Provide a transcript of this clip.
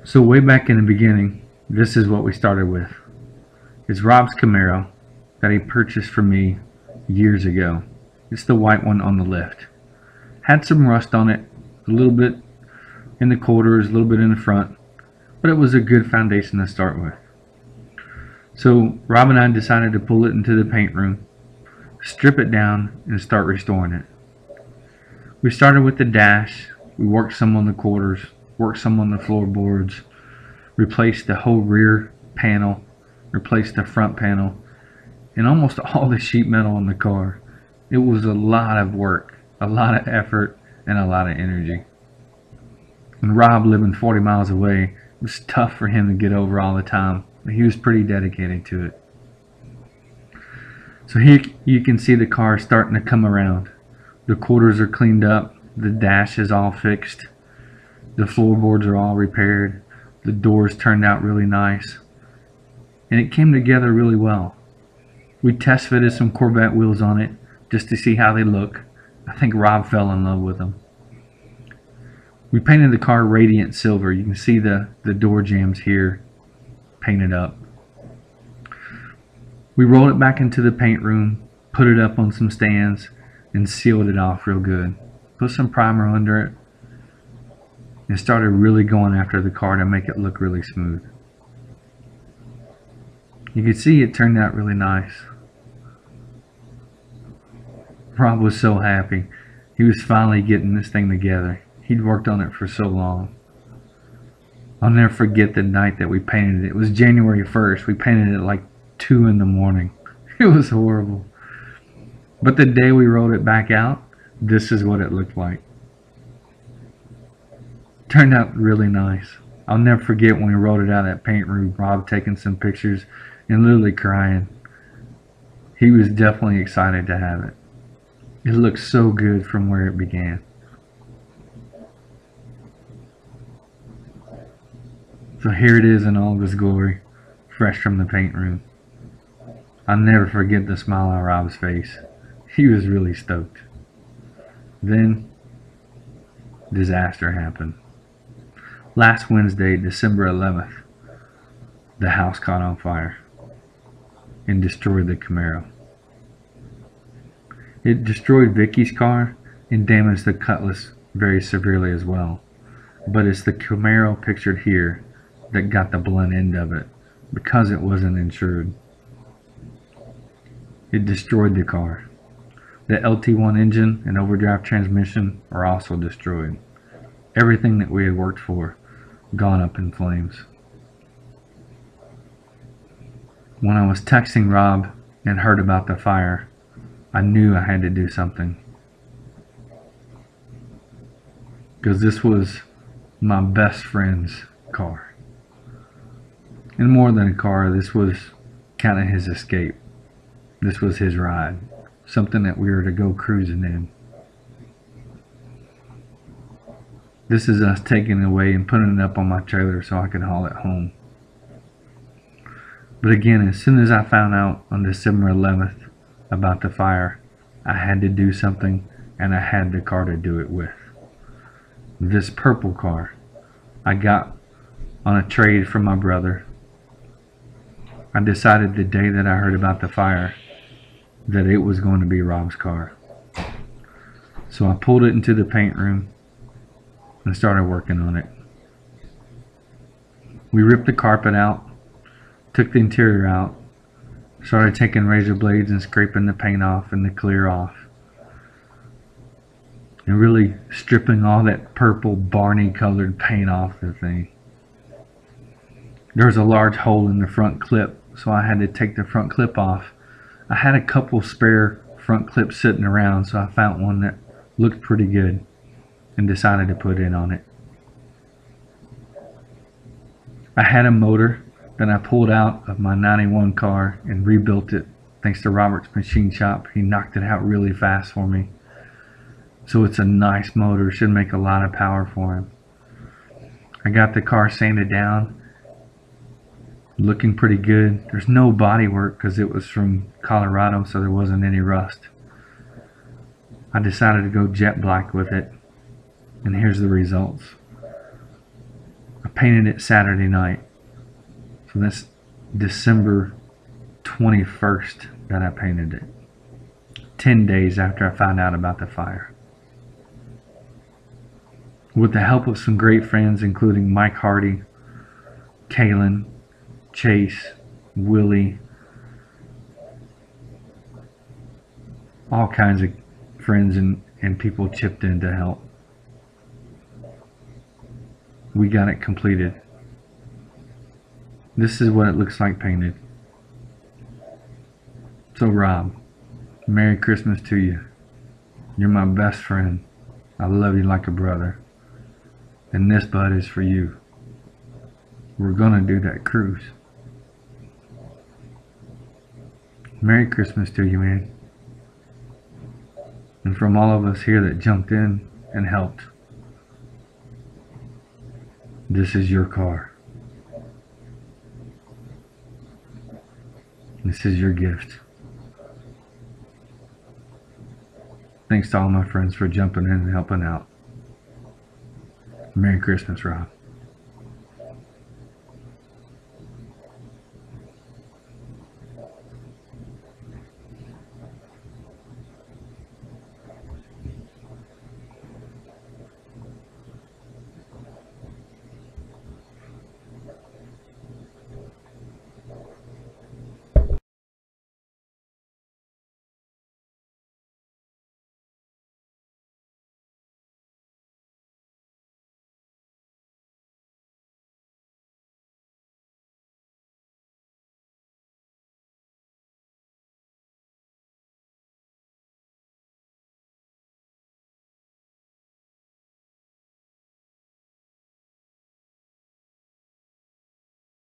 So way back in the beginning, this is what we started with. It's Rob's Camaro that he purchased for me years ago. It's the white one on the left. Had some rust on it, a little bit in the quarters, a little bit in the front, but it was a good foundation to start with. So Rob and I decided to pull it into the paint room, strip it down, and start restoring it. We started with the dash. We worked some on the quarters, worked some on the floorboards, replaced the whole rear panel, replaced the front panel, and almost all the sheet metal on the car. It was a lot of work, a lot of effort, and a lot of energy. And Rob, living 40 miles away, it was tough for him to get over all the time, but he was pretty dedicated to it. So here you can see the car starting to come around. The quarters are cleaned up, the dash is all fixed, the floorboards are all repaired, the doors turned out really nice, and it came together really well. We test fitted some Corvette wheels on it just to see how they look. I think Rob fell in love with them. We painted the car radiant silver. You can see the door jambs here painted up. We rolled it back into the paint room, put it up on some stands, and sealed it off real good. Put some primer under it and started really going after the car to make it look really smooth. You can see it turned out really nice. Rob was so happy. He was finally getting this thing together. He'd worked on it for so long. I'll never forget the night that we painted it. It was January 1st. We painted it at like 2 in the morning. It was horrible. But the day we rolled it back out, this is what it looked like. Turned out really nice. I'll never forget when we rolled it out of that paint room, Rob taking some pictures and literally crying. He was definitely excited to have it. It looked so good from where it began. So here it is in all of its glory, fresh from the paint room. I'll never forget the smile on Rob's face. He was really stoked. Then, disaster happened. Last Wednesday, December 11th, the house caught on fire and destroyed the Camaro. It destroyed Vicky's car and damaged the Cutlass very severely as well. But it's the Camaro pictured here that got the blunt end of it because it wasn't insured. It destroyed the car. The LT1 engine and overdrive transmission are also destroyed. Everything that we had worked for gone up in flames. When I was texting Rob and heard about the fire, I knew I had to do something. Because this was my best friend's car. And more than a car, this was kind of his escape. This was his ride. Something that we were to go cruising in. This is us taking it away and putting it up on my trailer so I could haul it home. But again, as soon as I found out on December 11th about the fire, I had to do something, and I had the car to do it with. This purple car I got on a trade from my brother. I decided the day that I heard about the fire that it was going to be Rob's car. So I pulled it into the paint room and started working on it. We ripped the carpet out, took the interior out, started taking razor blades and scraping the paint off and the clear off, and really stripping all that purple Barney colored paint off the thing. There was a large hole in the front clip, so I had to take the front clip off. I had a couple spare front clips sitting around, so I found one that looked pretty good and decided to put it on it. I had a motor that I pulled out of my 91 car and rebuilt it thanks to Robert's machine shop. He knocked it out really fast for me. So it's a nice motor, should make a lot of power for him. I got the car sanded down, looking pretty good. There's no body work because it was from Colorado, so there wasn't any rust. I decided to go jet black with it, and here's the results. I painted it Saturday night. So that's December 21st that I painted it. 10 days after I found out about the fire. With the help of some great friends, including Mike Hardy, Kalen, Chase, Willie, all kinds of friends and people chipped in to help. We got it completed. This is what it looks like painted. So Rob, Merry Christmas to you. You're my best friend. I love you like a brother. And this bud is for you. We're gonna do that cruise. Merry Christmas to you, man. And from all of us here that jumped in and helped, this is your car. This is your gift. Thanks to all my friends for jumping in and helping out. Merry Christmas, Rob.